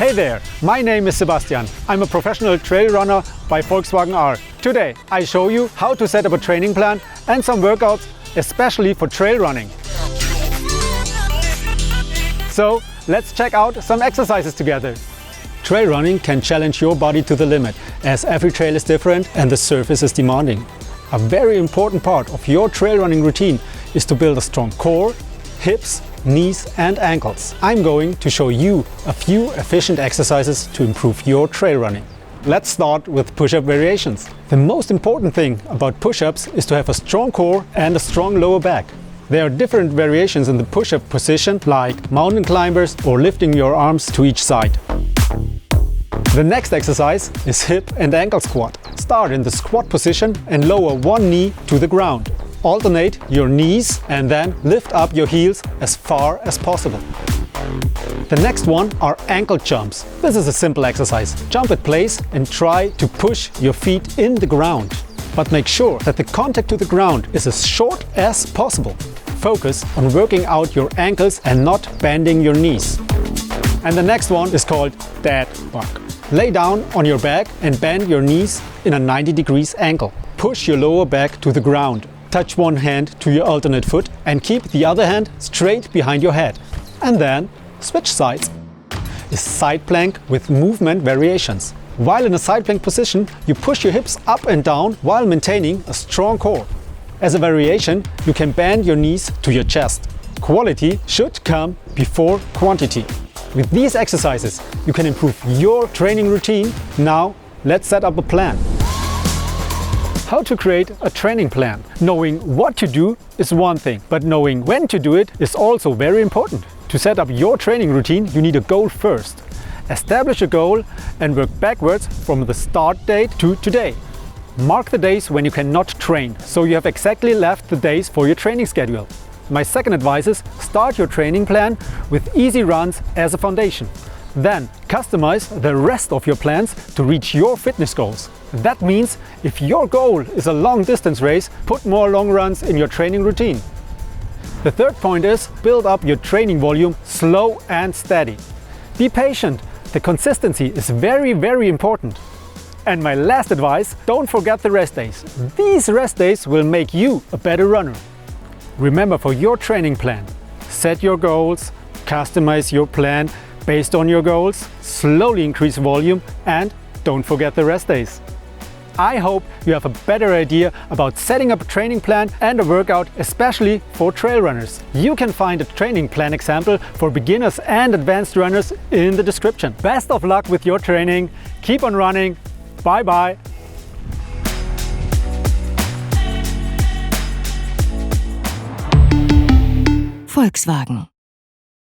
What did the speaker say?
Hey there, my name is Sebastian. I'm a professional trail runner by VolkswagenR. Today I show you how to set up a training plan and some workouts, especially for trail running. So let's check out some exercises together. Trail running can challenge your body to the limit, as every trail is different and the surface is demanding. A very important part of your trail running routine is to build a strong core, hips, knees and ankles. I'm going to show you a few efficient exercises to improve your trail running. Let's start with push-up variations. The most important thing about push-ups is to have a strong core and a strong lower back. There are different variations in the push-up position, like mountain climbers or lifting your arms to each side. The next exercise is hip and ankle squat. Start in the squat position and lower one knee to the ground. Alternate your knees and then lift up your heels as far as possible. The next one are ankle jumps. This is a simple exercise. Jump at place and try to push your feet in the ground. But make sure that the contact to the ground is as short as possible. Focus on working out your ankles and not bending your knees. And the next one is called dead bug. Lay down on your back and bend your knees in a 90 degrees angle. Push your lower back to the ground. Touch one hand to your alternate foot and keep the other hand straight behind your head. And then switch sides. A side plank with movement variations. While in a side plank position, you push your hips up and down while maintaining a strong core. As a variation, you can bend your knees to your chest. Quality should come before quantity. With these exercises, you can improve your training routine. Now, let's set up a plan. How to create a training plan. Knowing what to do is one thing, but knowing when to do it is also very important. To set up your training routine, you need a goal first. Establish a goal and work backwards from the start date to today. Mark the days when you cannot train, so you have exactly left the days for your training schedule. My second advice is start your training plan with easy runs as a foundation. Then customize the rest of your plans to reach your fitness goals. That means if your goal is a long distance race, put more long runs in your training routine. The third point is build up your training volume slow and steady. Be patient. The consistency is very important. And my last advice, don't forget the rest days. These rest days will make you a better runner. Remember, for your training plan, set your goals, customize your plan based on your goals, slowly increase volume and don't forget the rest days. I hope you have a better idea about setting up a training plan and a workout, especially for trail runners. You can find a training plan example for beginners and advanced runners in the description. Best of luck with your training. Keep on running. Bye bye. Volkswagen.